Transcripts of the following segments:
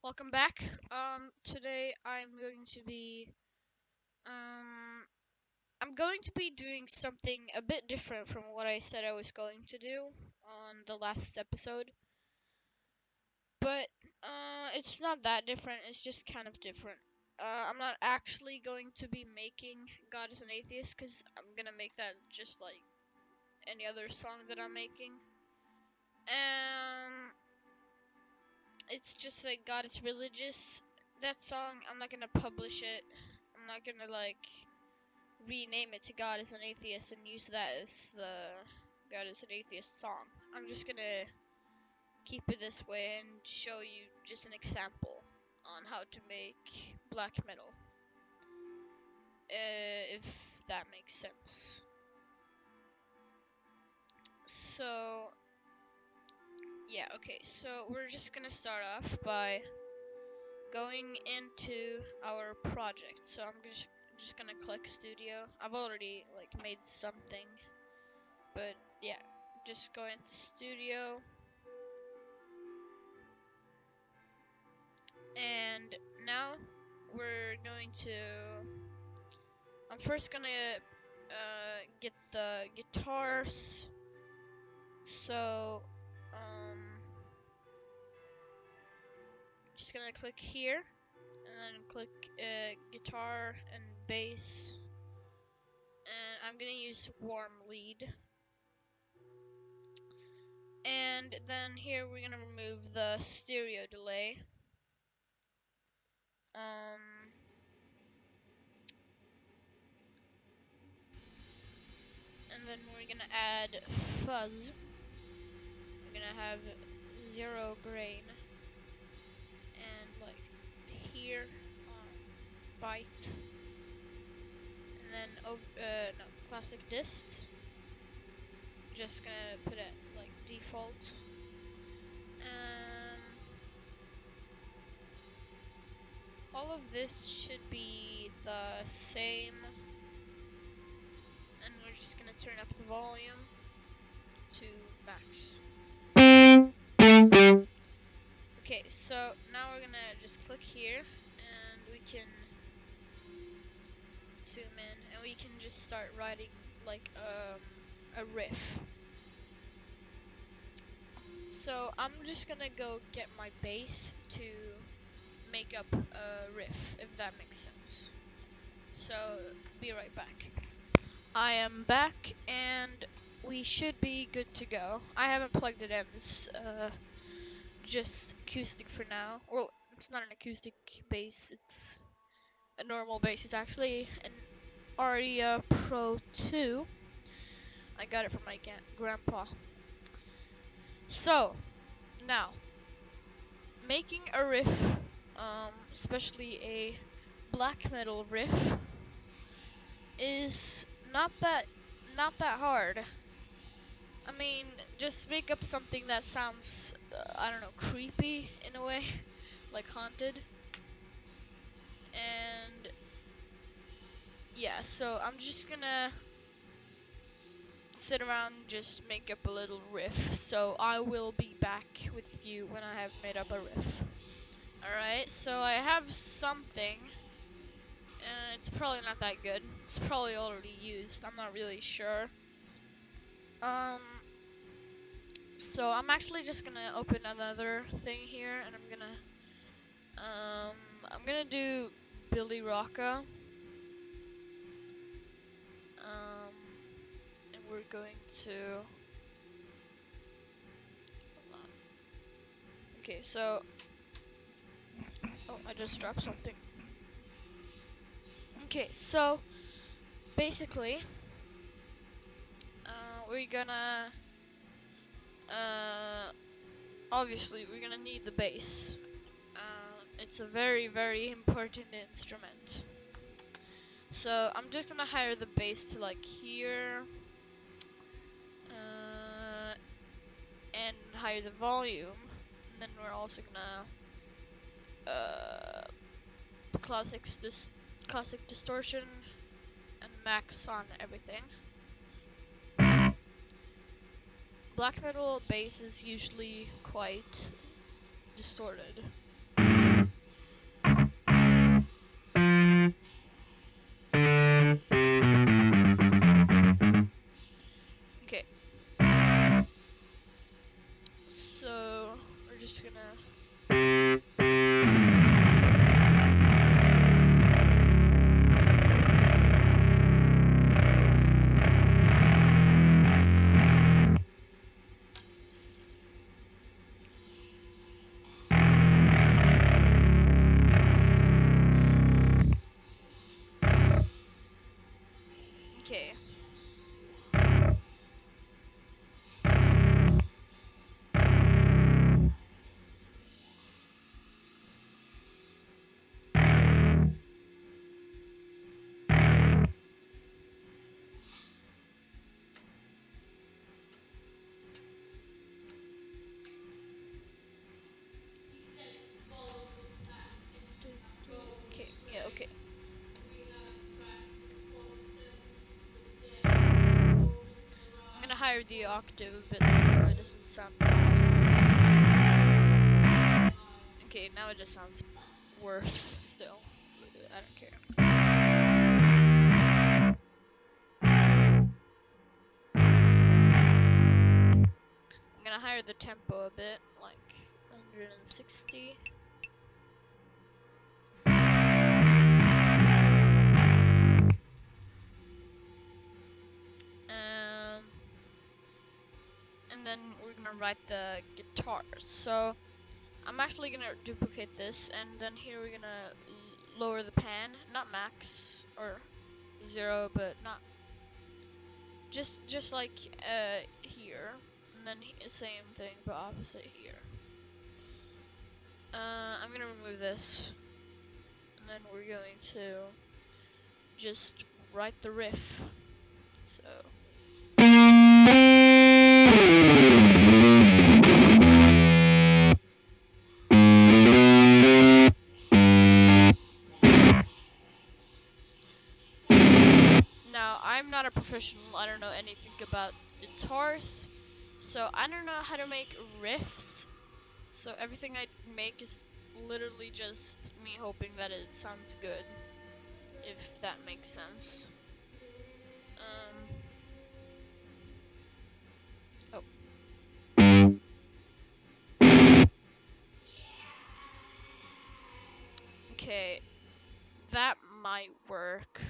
Welcome back. Today um, I'm going to be doing something a bit different from what I said I was going to do on the last episode. But, it's not that different, it's just kind of different. I'm not actually going to be making God is an Atheist, because I'm gonna make that just like any other song that I'm making. It's just like God is religious. That song, I'm not gonna publish it. I'm not gonna like rename it to God is an Atheist and use that as the God is an Atheist song. I'm just gonna keep it this way and show you just an example on how to make black metal. If that makes sense. So, yeah, okay, so we're just gonna start off by going into our project. So I'm just gonna click studio. I've already like made something, but yeah, just go into studio, and now we're going to. I'm first gonna get the guitars. So just gonna click here and then click guitar and bass, and I'm gonna use warm lead. And then here we're gonna remove the stereo delay. And then we're gonna add fuzz. We're gonna have 0 grain, and like here on byte, and then no, classic dist. Just gonna put it like default. Um, all of this should be the same, and we're just gonna turn up the volume to max. Okay, so now we're gonna just click here, and we can zoom in, and we can just start writing like a riff. So I'm just gonna go get my bass to make up a riff, if that makes sense. So be right back. I am back, and we should be good to go. I haven't plugged it in. It's just acoustic for now. Well, it's not an acoustic bass. It's a normal bass. It's actually an Aria Pro 2. I got it from my grandpa. So, now, making a riff, especially a black metal riff, is not that hard. I mean, just make up something that sounds, I don't know, creepy in a way, like haunted. And yeah, so I'm just gonna sit around and just make up a little riff. So I will be back with you when I have made up a riff. Alright, so I have something. It's probably not that good. It's probably already used. I'm not really sure. Um, so I'm actually just gonna open another thing here, and I'm gonna do Billy Rocca. And we're going to, hold on. Okay, so, oh, I just dropped something. Okay, so, basically, we're gonna, uh, obviously, we're gonna need the bass. It's a very, very important instrument. So I'm just gonna hire the bass to like here, and higher the volume. And then we're also gonna classic distortion and max on everything. Black metal bass is usually quite distorted. higher the octave a bit so it doesn't sound. Okay, now it just sounds worse still. I don't care. I'm gonna higher the tempo a bit, like 160. And then we're gonna write the guitars. So I'm actually gonna duplicate this, and then here we're gonna lower the pan, not max or 0, but not just like here, and then same thing but opposite here. I'm gonna remove this, and then we're going to just write the riff. So. Now, I'm not a professional, I don't know anything about guitars, so I don't know how to make riffs, so everything I make is literally just me hoping that it sounds good, if that makes sense. Oh. Okay, that might work.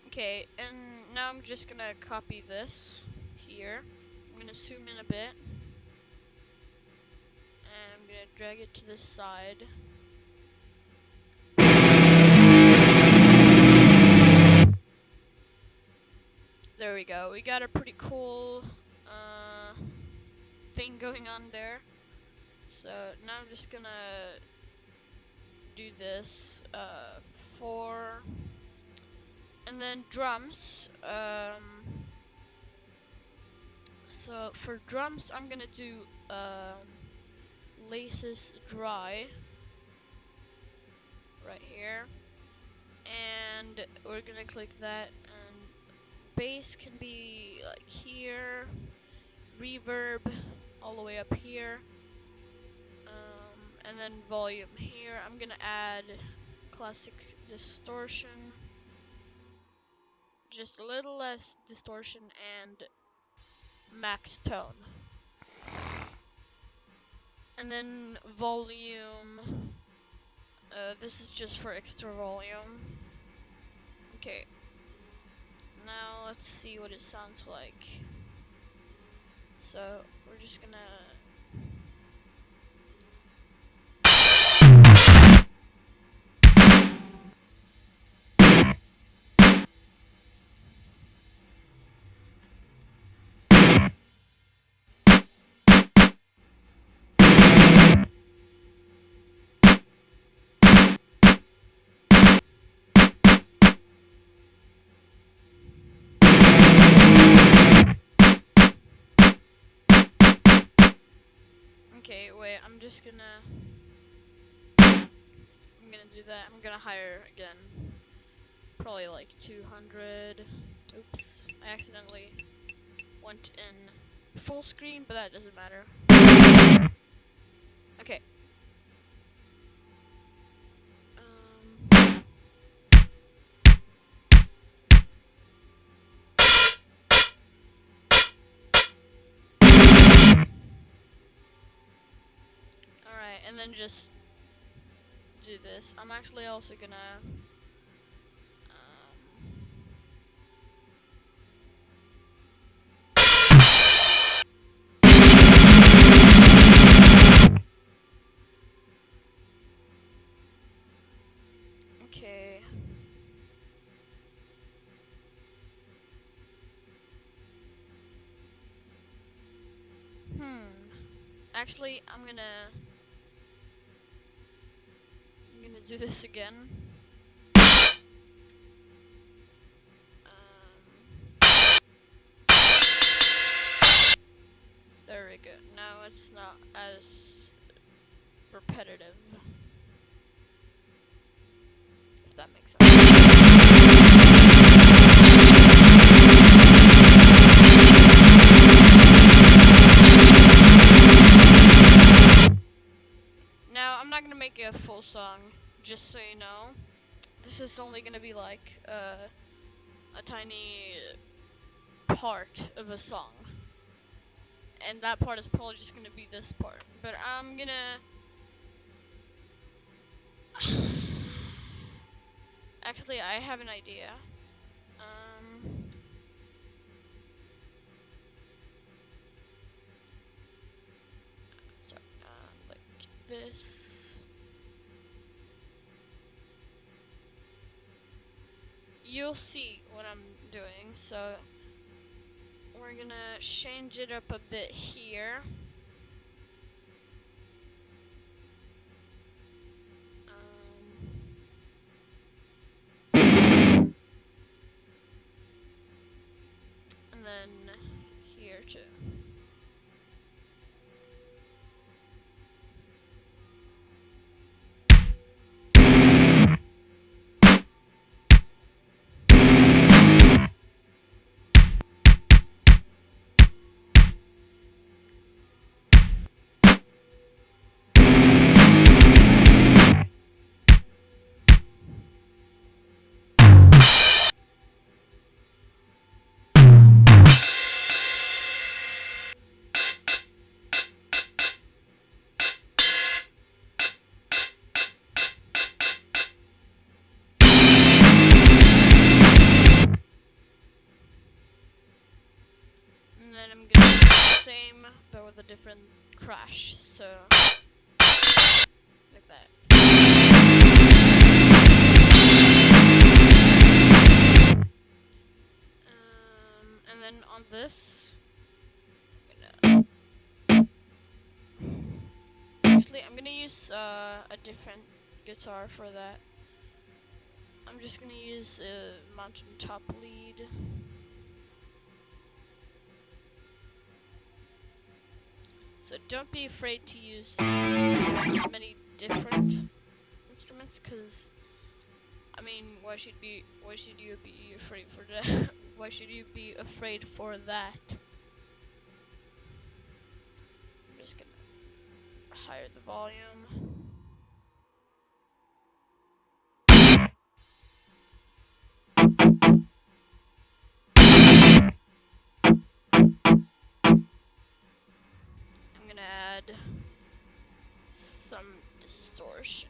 Okay, and now I'm just gonna copy this here. I'm gonna zoom in a bit, and I'm gonna drag it to this side. There we go. We got a pretty cool thing going on there. So now I'm just gonna do this for, and then drums. So for drums, I'm gonna do laces dry right here, and we're gonna click that. And bass can be like here, reverb all the way up here, and then volume here. I'm gonna add classic distortion, just a little less distortion, and max tone. And then volume, this is just for extra volume. Okay, now let's see what it sounds like. So we're just gonna okay, wait, I'm gonna do that. I'm gonna hire again. Probably like 200. Oops, I accidentally went in full screen, but that doesn't matter. Okay. Alright, and then just do this. I'm actually also gonna Actually, I'm gonna do this again. There we go. Now it's not as repetitive, if that makes sense. Now, I'm not gonna make it a full song, just so you know. This is only gonna be like a tiny part of a song. And that part is probably just gonna be this part. But I'm gonna... Actually, I have an idea. So, like this. You'll see what I'm doing, so we're gonna change it up a bit here. And then here too. And then I'm gonna do the same, but with a different crash, so like that. And then on this, actually, I'm gonna use a different guitar for that. I'm just gonna use a mountaintop lead. So don't be afraid to use many different instruments, cause I mean, why should you be afraid for that? Why should you be afraid for that? I'm just gonna higher the volume. I'm gonna add some distortion.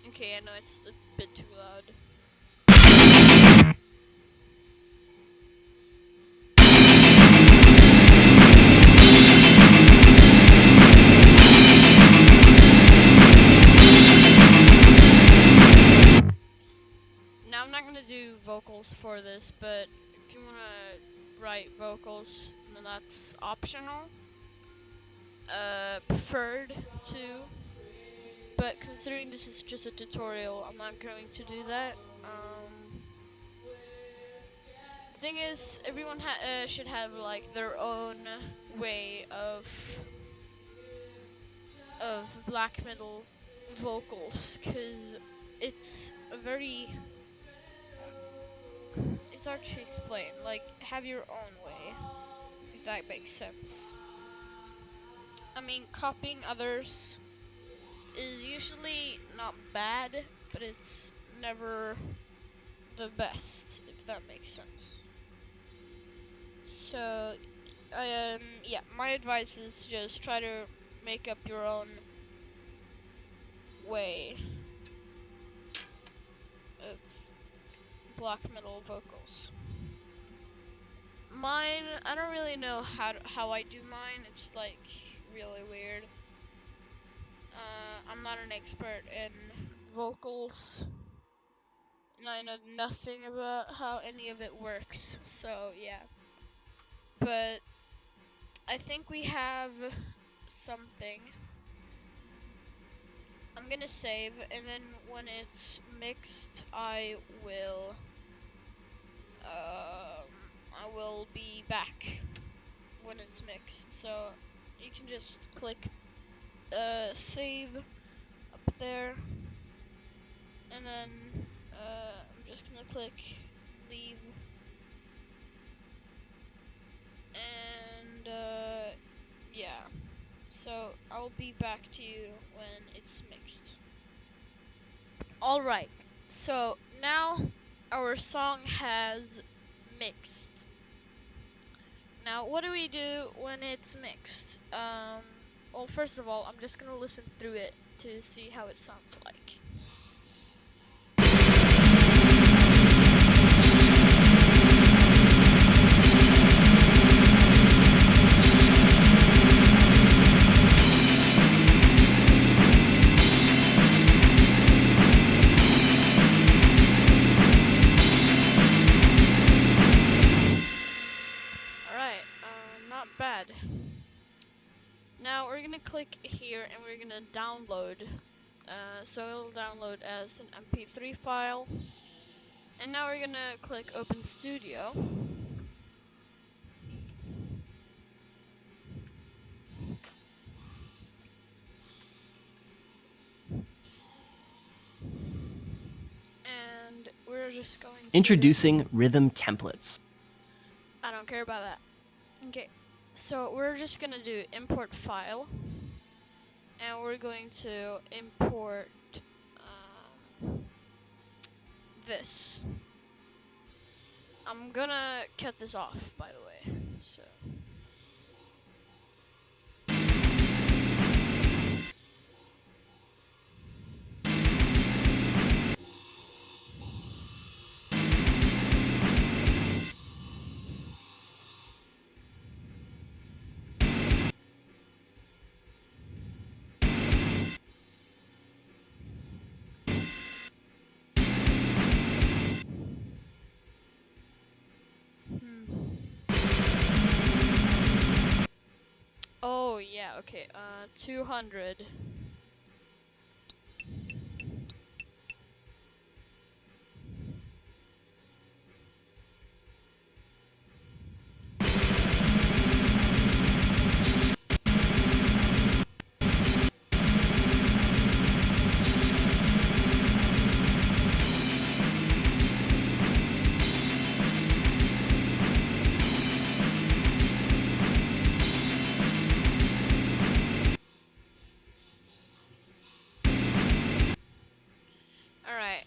Okay, I know it's a bit too loud. Now I'm not gonna do vocals for this, but if you wanna write vocals, then that's optional. Preferred to but considering this is just a tutorial, I'm not going to do that. The thing is, everyone should have like their own way of black metal vocals, cause it's a very it's hard to explain. Like, have your own way, if that makes sense. I mean, copying others is usually not bad, but it's never the best, if that makes sense. So, yeah, my advice is just try to make up your own way of black metal vocals. Mine, I don't really know how I do mine. It's like really weird. I'm not an expert in vocals, and I know nothing about how any of it works. So yeah, but I think we have something. I'm gonna save, and then when it's mixed, I will be back when it's mixed. So you can just click save up there, and then I'm just gonna click leave, and yeah. So I'll be back to you when it's mixed. Alright, so now our song has mixed. Now, what do we do when it's mixed? Well, first of all, I'm just gonna listen through it to see how it sounds like. Alright, not bad. Now we're gonna click here and we're gonna download. So it'll download as an MP3 file. And now we're gonna click Open Studio. And we're just going to... Introducing Rhythm Templates. I don't care about that. Okay, so we're just gonna do import file. And we're going to import this. I'm gonna cut this off, by the way. So... Oh, yeah, okay, 200. Alright,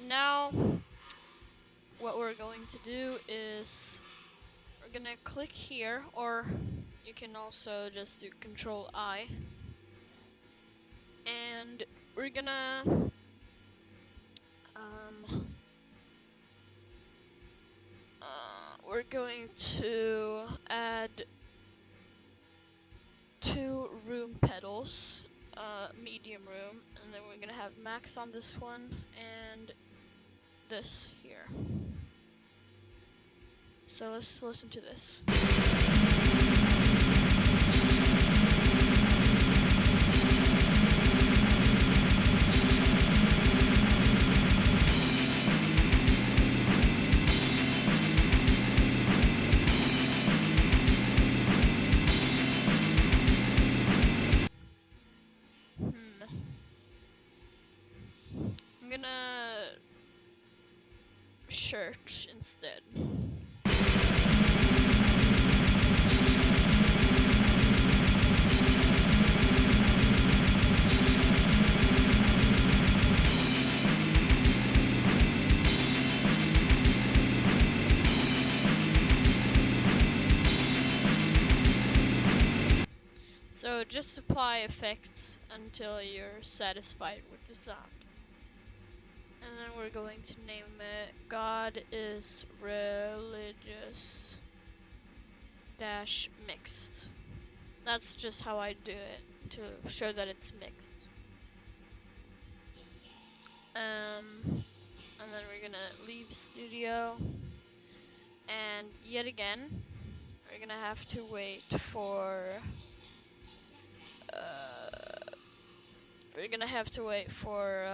now what we're going to do is we're gonna click here, or you can also just do Control I, and we're gonna we're going to add 2 room pedals, medium room, and then we're gonna have max on this one and this here. So let's listen to this. church instead. So just apply effects until you're satisfied with the sound. And then we're going to name it God is Religious dash Mixed. That's just how I do it to show that it's mixed. And then we're gonna leave studio, and yet again, we're gonna have to wait for. We're gonna have to wait for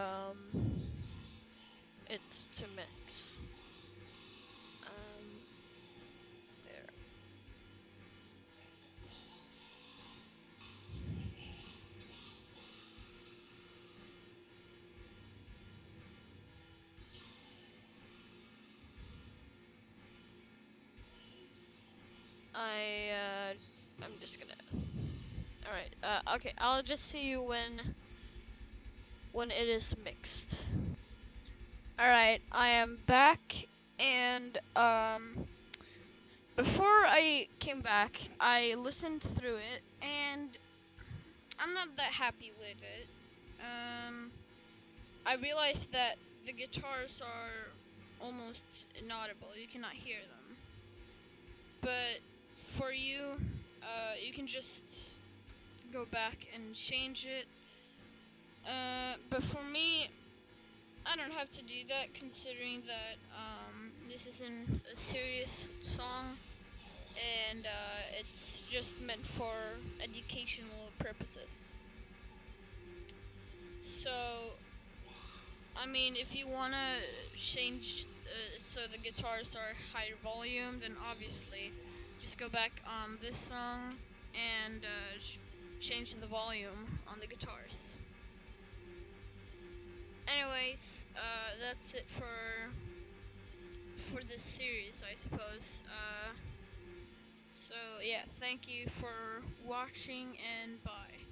it to mix. There. I'm just gonna. All right. Okay. I'll just see you when it is mixed. All right. I am back, and before I came back, I listened through it, and I'm not that happy with it. I realized that the guitars are almost inaudible. You cannot hear them. But for you, you can just go back and change it. But for me, I don't have to do that, considering that this isn't a serious song, and it's just meant for educational purposes. So, I mean, if you wanna change so the guitars are higher volume, then obviously just go back on this song and change the volume on the guitars. Anyways, that's it for this series, I suppose. So yeah, thank you for watching, and bye.